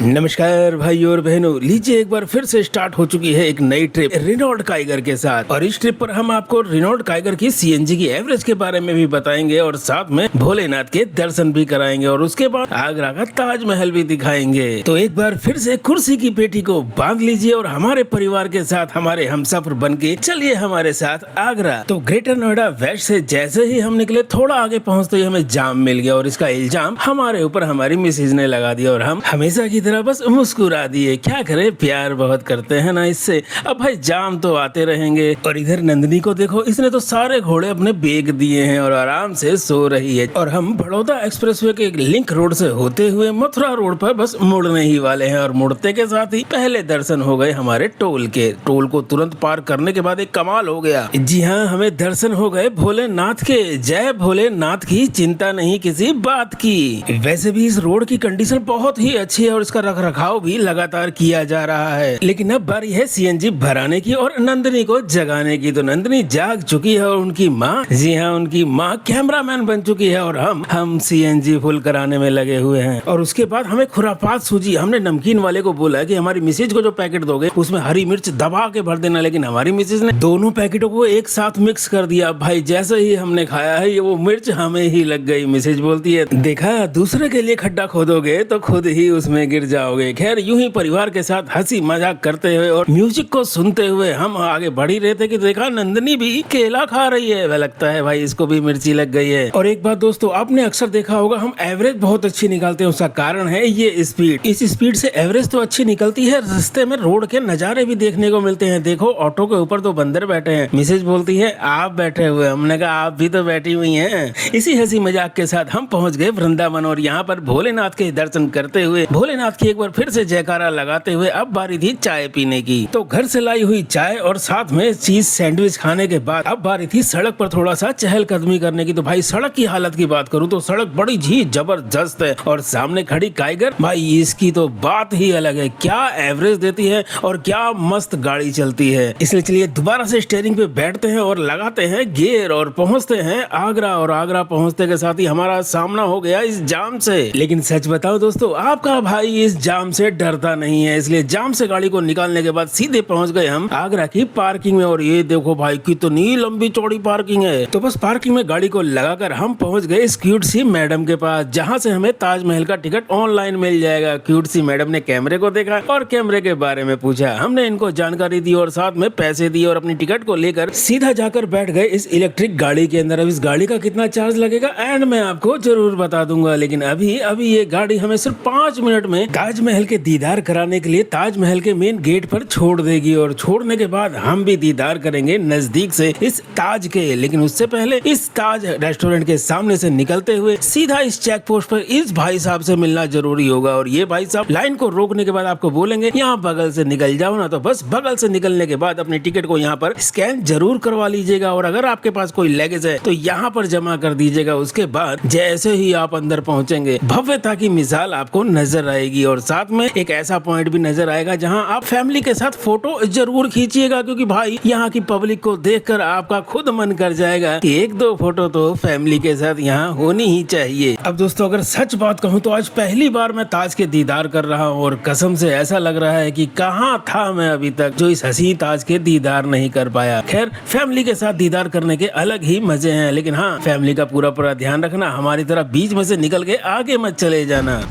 नमस्कार भाई और बहनों, लीजिए एक बार फिर से स्टार्ट हो चुकी है एक नई ट्रिप रेनॉल्ट काइगर के साथ। और इस ट्रिप पर हम आपको रेनॉल्ट काइगर की सीएनजी की एवरेज के बारे में भी बताएंगे और साथ में भोलेनाथ के दर्शन भी कराएंगे और उसके बाद आगरा का ताजमहल भी दिखाएंगे। तो एक बार फिर से कुर्सी की पेटी को बांध लीजिए और हमारे परिवार के साथ हमारे हमसफर बन के चलिए हमारे साथ आगरा। तो ग्रेटर नोएडा वेस्ट से जैसे ही हम निकले, थोड़ा आगे पहुँचते ही हमें जाम मिल गया और इसका इल्जाम हमारे ऊपर हमारी मिसेज ने लगा दिया और हम हमेशा की तरह बस मुस्कुरा दिए। क्या करे, प्यार बहुत करते हैं ना इससे। अब भाई जाम तो आते रहेंगे। और इधर नंदिनी को देखो, इसने तो सारे घोड़े अपने बेच दिए हैं और आराम से सो रही है। और हम बड़ौदा एक्सप्रेसवे के लिंक रोड से होते हुए मथुरा रोड पर बस मुड़ने ही वाले हैं और मुड़ते के साथ ही पहले दर्शन हो गए हमारे टोल के। टोल को तुरंत पार करने के बाद एक कमाल हो गया। जी हाँ, हमें दर्शन हो गए भोलेनाथ के। जय भोलेनाथ की, चिंता नहीं किसी बात की। वैसे भी इस रोड की कंडीशन बहुत ही अच्छी है और इसका रख रखाव भी लगातार किया जा रहा है। लेकिन अब बारी है सीएनजी भराने की और नंदिनी को जगाने की। तो नंदिनी जाग चुकी है और उनकी माँ, जी हाँ उनकी माँ कैमरामैन बन चुकी है और हम सीएनजी फुल कराने में लगे हुए हैं। और उसके बाद हमें खुरापात सूझी। हमने नमकीन वाले को बोला कि हमारी मिसेज को जो पैकेट दोगे उसमें हरी मिर्च दबा के भर देना, लेकिन हमारी मिसेज ने दोनों पैकेटों को एक साथ मिक्स कर दिया। भाई जैसे ही हमने खाया है ये वो मिर्च हमें ही लग गई। मिसेज बोलती है, देखा दूसरे के लिए खड्डा खोदोगे तो खुद ही उसमें गिर जाओगे। खैर यूं ही परिवार के साथ हंसी मजाक करते हुए और म्यूजिक को सुनते हुए हम आगे बढ़ ही रहे थे कि देखा नंदिनी भी केला खा रही है। वह लगता है भाई इसको भी मिर्ची लग गई है। और एक बात दोस्तों, आपने अक्सर देखा होगा हम एवरेज बहुत अच्छी निकालते हैं। उसका कारण है ये स्पीड। इस स्पीड से एवरेज तो अच्छी निकलती है, रास्ते में रोड के नजारे भी देखने को मिलते हैं। देखो ऑटो के ऊपर तो बंदर बैठे हैं। मिसेज बोलती है आप बैठे हुए, हमने कहा आप भी तो बैठी हुई हैं। इसी हंसी मजाक के साथ हम पहुंच गए वृंदावन और यहाँ पर भोलेनाथ के दर्शन करते हुए भोलेनाथ की एक बार फिर से जयकारा लगाते हुए अब बारी थी चाय पीने की। तो घर से लाई हुई चाय और साथ में चीज सैंडविच खाने के बाद अब बारी थी सड़क पर थोड़ा सा चहलकदमी करने की। तो भाई सड़क की हालत की बात करूं तो सड़क बड़ी ही जबरदस्त है और सामने खड़ी काइगर, भाई इसकी तो बात ही अलग है। क्या एवरेज देती है और क्या मस्त गाड़ी चलती है। इसलिए चलिए दोबारा से स्टीयरिंग पे बैठते हैं और लगाते हैं गियर और पहुंचते हैं आगरा। और आगरा पहुंचते के साथ ही हमारा सामना हो गया इस जाम से। लेकिन सच बताओ दोस्तों, आपका भाई इस जाम से डरता नहीं है, इसलिए जाम से गाड़ी को निकालने के बाद सीधे पहुंच गए हम आगरा की पार्किंग में। और ये देखो भाई कितनी लंबी चौड़ी पार्किंग है। तो बस पार्किंग में गाड़ी को लगाकर हम पहुंच गए इस क्यूट सी मैडम के पास, जहां से हमें ताजमहल का टिकट ऑनलाइन मिल जाएगा। क्यूट सी मैडम ने कैमरे को देखा और कैमरे के बारे में पूछा। हमने इनको जानकारी दी और साथ में पैसे दिए और अपनी टिकट को लेकर सीधा जाकर बैठ गए इस इलेक्ट्रिक गाड़ी के अंदर। अब इस गाड़ी का कितना चार्ज लगेगा एंड में आपको जरूर बता दूंगा। लेकिन अभी ये गाड़ी हमें सिर्फ 5 मिनट में ताजमहल के दीदार कराने के लिए ताजमहल के मेन गेट पर छोड़ देगी और छोड़ने के बाद हम भी दीदार करेंगे नजदीक से इस ताज के। लेकिन उससे पहले इस ताज रेस्टोरेंट के सामने से निकलते हुए सीधा इस चेक पोस्ट पर इस भाई साहब से मिलना जरूरी होगा। और ये भाई साहब लाइन को रोकने के बाद आपको बोलेंगे यहाँ बगल से निकल जाओ ना। तो बस बगल से निकलने के बाद अपनी टिकट को यहाँ पर स्कैन जरूर करवा लीजिएगा और अगर आपके पास कोई लगेज है तो यहाँ पर जमा कर दीजिएगा। उसके बाद जैसे ही आप अंदर पहुँचेंगे भव्यता की मिसाल आपको नजर आएगी और साथ में एक ऐसा पॉइंट भी नजर आएगा जहां आप फैमिली के साथ फोटो जरूर खींचिएगा, क्योंकि भाई यहाँ की पब्लिक को देखकर आपका खुद मन कर जाएगा कि 1-2 फोटो तो फैमिली के साथ यहाँ होनी ही चाहिए। अब दोस्तों अगर सच बात कहूँ तो आज पहली बार मैं ताज के दीदार कर रहा हूँ और कसम से ऐसा लग रहा है कि कहाँ था मैं अभी तक जो इस हसीन ताज के दीदार नहीं कर पाया। खैर फैमिली के साथ दीदार करने के अलग ही मजे हैं, लेकिन हाँ फैमिली का पूरा ध्यान रखना, हमारी तरह बीच में से निकल के आगे मत चले जाना।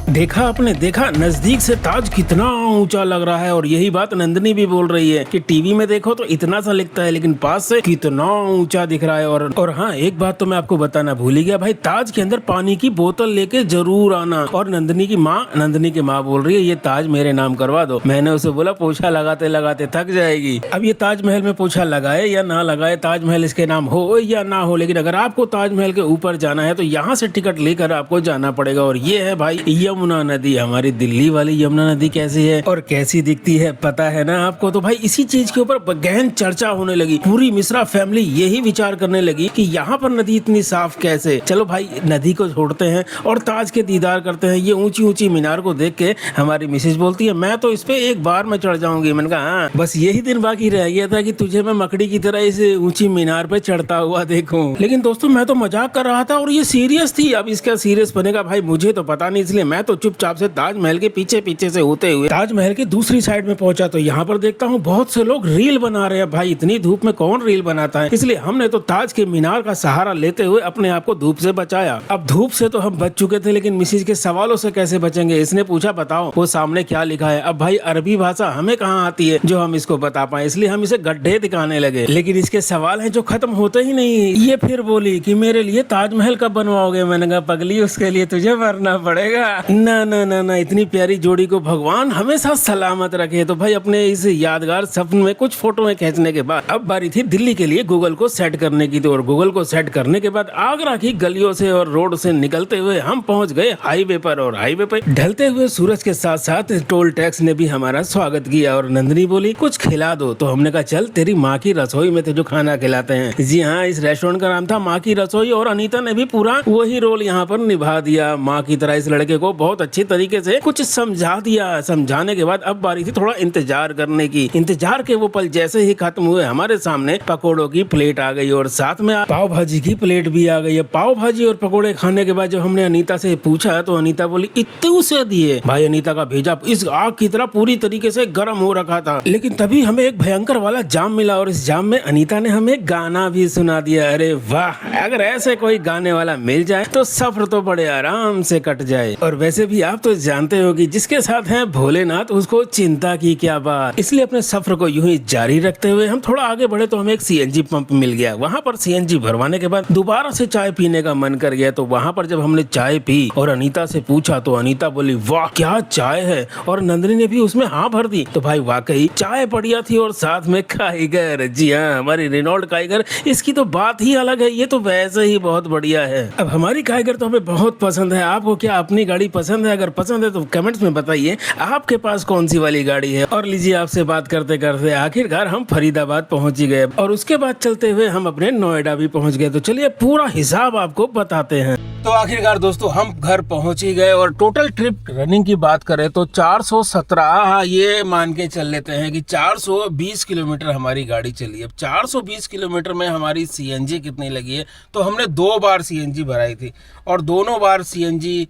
देखा आपने, देखा नजदीक से ताज कितना ऊंचा लग रहा है। और यही बात नंदिनी भी बोल रही है कि टीवी में देखो तो इतना सा लिखता है लेकिन पास से कितना ऊंचा दिख रहा है। और हाँ एक बात तो मैं आपको बताना भूल ही गया, भाई ताज के अंदर पानी की बोतल लेके जरूर आना। और नंदिनी की माँ बोल रही है ये ताज मेरे नाम करवा दो। मैंने उसे बोला पोछा लगाते लगाते थक जाएगी। अब ये ताजमहल में पोछा लगाए या ना लगाए, ताजमहल इसके नाम हो या ना हो, लेकिन अगर आपको ताजमहल के ऊपर जाना है तो यहाँ से टिकट लेकर आपको जाना पड़ेगा। और ये है भाई यमुना नदी, हमारी दिल्ली वाली यमुना नदी कैसी है और कैसी दिखती है पता है ना आपको। तो भाई इसी चीज के ऊपर गहन चर्चा होने लगी, पूरी मिश्रा फैमिली यही विचार करने लगी कि यहाँ पर नदी इतनी साफ कैसे। चलो भाई नदी को छोड़ते हैं और ताज के दीदार करते हैं। ये ऊंची ऊंची मीनार को देख के हमारी मिसेज बोलती है मैं तो इस पे एक बार में चढ़ जाऊंगी। मैंने कहा हाँ, बस यही दिन बाकी रह गया था कि तुझे मैं मकड़ी की तरह इस ऊंची मीनार पे चढ़ता हुआ देखूं। लेकिन दोस्तों मैं तो मजाक कर रहा था और ये सीरियस थी। अब इसका सीरियस बनेगा भाई मुझे तो पता नहीं, इसलिए मैं तो चुपचाप से ताजमहल के पीछे पीछे से होते हुए ताजमहल की दूसरी साइड में पहुंचा। तो यहाँ पर देखता हूँ बहुत से लोग रील बना रहे हैं। भाई इतनी धूप में कौन रील बनाता है, इसलिए हमने तो ताज के मीनार का सहारा लेते हुए अपने आप को धूप से बचाया। अब धूप से तो हम बच चुके थे, लेकिन मिसिज के सवालों से कैसे बचेंगे। इसने पूछा बताओ वो सामने क्या लिखा है। अब भाई अरबी भाषा हमें कहाँ आती है जो हम इसको बता पाए, इसलिए हम इसे गड्ढे दिखाने लगे। लेकिन इसके सवाल हैं जो खत्म होते ही नहीं। ये फिर बोली कि मेरे लिए ताजमहल कब बनवाओगे। मैंने कहा पगली उसके लिए तुझे मरना पड़ेगा। ना ना ना ना, इतनी प्यारी जोड़ी को भगवान हमेशा सलामत रखे। तो भाई अपने इस यादगार सपन में कुछ फोटो खींचने के बाद अब बारी थी दिल्ली के लिए गूगल को सेट करने की। तो और गूगल को सेट करने के बाद आगरा की गलियों से और रोड से निकलते हुए हम पहुंच गए हाईवे पर। और हाईवे पर ढलते हुए सूरज के साथ साथ टोल टैक्स ने भी हमारा स्वागत किया। और नंदनी बोली कुछ खिला दो। तो हमने कहा चल तेरी माँ की रसोई में तुझे खाना खिलाते हैं। जी हाँ, इस रेस्टोरेंट का नाम था माँ की रसोई और अनीता ने भी पूरा वही रोल यहाँ पर निभा दिया। माँ की तरह इस लड़के को बहुत अच्छी तरीके से कुछ समझा दिया। समझाने के बाद अब बारी थी थोड़ा इंतजार करने की। इंतजार के वो पल जैसे ही खत्म हुए हमारे सामने पकौड़ों की प्लेट आ गई और साथ में पाव भाजी की प्लेट भी आ गई है। पाव भाजी और पकौड़े खाने के बाद जब हमने अनीता से पूछा तो अनीता बोली इतने उसे दिए। भाई अनीता का भेजा इस आग की तरह पूरी तरीके से गर्म हो रखा था। लेकिन तभी हमें एक भयंकर वाला जाम मिला और इस जाम में अनीता ने हमें गाना भी सुना दिया। अरे वाह, अगर ऐसे कोई गाने वाला मिल जाए तो सफर तो बड़े आराम से कट जाए। और वैसे भी आप तो जानते हो कि जिसके साथ है भोलेनाथ उसको चिंता की क्या बात। इसलिए अपने सफर को यूं ही जारी रखते हुए हम थोड़ा आगे बढ़े तो हमें एक सीएनजी पंप मिल गया। वहाँ पर सीएनजी भरवाने के बाद दोबारा से चाय पीने का मन कर गया। तो वहाँ पर जब हमने चाय पी और अनीता से पूछा तो अनीता बोली वाह क्या चाय है, और नंदनी ने भी उसमें हाँ भर दी। तो भाई वाकई चाय बढ़िया थी और साथ में काइगर। जी हाँ, हमारी रेनॉल्ड काइगर, इसकी तो बात ही अलग है। ये तो वैसे ही बहुत बढ़िया है। अब हमारी काइगर तो हमें बहुत पसंद है। आपको क्या अपनी गाड़ी पसंद है? अगर पसंद है तो कमेंट्स में बताइए आपके पास कौन सी वाली गाड़ी है। और लीजिए आपसे बात करते करते आखिरकार हम फरीदाबाद पहुंच ही गए और उसके बाद चलते हुए हम अपने नोएडा भी पहुंच गए। तो चलिए पूरा हिसाब आपको बताते हैं। तो आखिरकार दोस्तों हम घर पहुंच ही गए और टोटल ट्रिप रनिंग की बात करें तो 417, ये मान के चल लेते हैं कि 420 किलोमीटर हमारी गाड़ी चली। अब 420 किलोमीटर में हमारी सीएनजी कितनी लगी है, तो हमने 2 बार सीएनजी भराई थी और दोनों बार सीएनजी,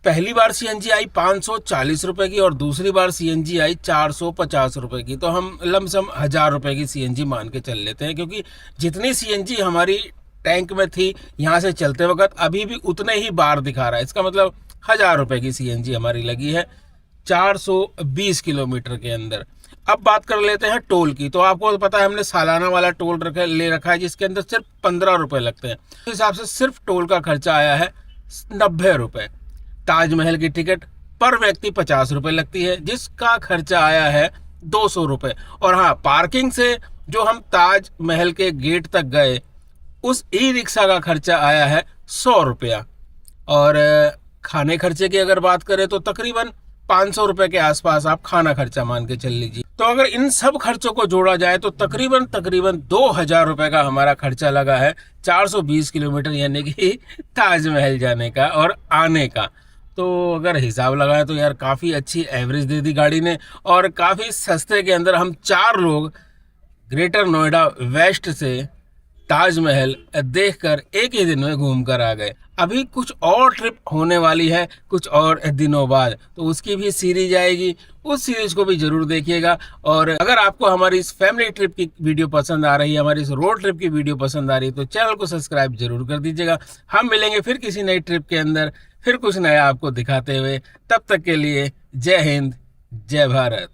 पहली बार सीएनजी आई 540 रुपए की और दूसरी बार सीएनजी आई 450 रुपए की। तो हम लमसम 1000 रुपए की सीएनजी मान के चल लेते हैं, क्योंकि जितनी सीएनजी हमारी टैंक में थी यहाँ से चलते वक्त अभी भी उतने ही बार दिखा रहा है। इसका मतलब 1000 रुपए की सीएनजी हमारी लगी है 420 किलोमीटर के अंदर। अब बात कर लेते हैं टोल की। तो आपको पता है हमने सालाना वाला टोल ले रखा है जिसके अंदर सिर्फ 15 रुपए लगते हैं। इस हिसाब से सिर्फ टोल का खर्चा आया है 90 रुपए। ताजमहल की टिकट पर व्यक्ति 50 रुपए लगती है जिसका खर्चा आया है 200 रुपए। और हाँ, पार्किंग से जो हम ताजमहल के गेट तक गए उस ई रिक्शा का खर्चा आया है 100 रुपया। और खाने खर्चे की अगर बात करें तो तकरीबन 500 रुपए के आसपास आप खाना खर्चा मान के चल लीजिए। तो अगर इन सब खर्चों को जोड़ा जाए तो तकरीबन 2000 रुपए का हमारा खर्चा लगा है 420 किलोमीटर यानी कि ताजमहल जाने का और आने का। तो अगर हिसाब लगाए तो यार काफ़ी अच्छी एवरेज दे दी गाड़ी ने और काफ़ी सस्ते के अंदर हम 4 लोग ग्रेटर नोएडा वेस्ट से ताजमहल देखकर एक ही दिन में घूम कर आ गए। अभी कुछ और ट्रिप होने वाली है कुछ और दिनों बाद, तो उसकी भी सीरीज आएगी, उस सीरीज को भी जरूर देखिएगा। और अगर आपको हमारी इस फैमिली ट्रिप की वीडियो पसंद आ रही है, हमारी इस रोड ट्रिप की वीडियो पसंद आ रही है, तो चैनल को सब्सक्राइब जरूर कर दीजिएगा। हम मिलेंगे फिर किसी नई ट्रिप के अंदर, फिर कुछ नया आपको दिखाते हुए। तब तक के लिए जय हिंद, जय भारत।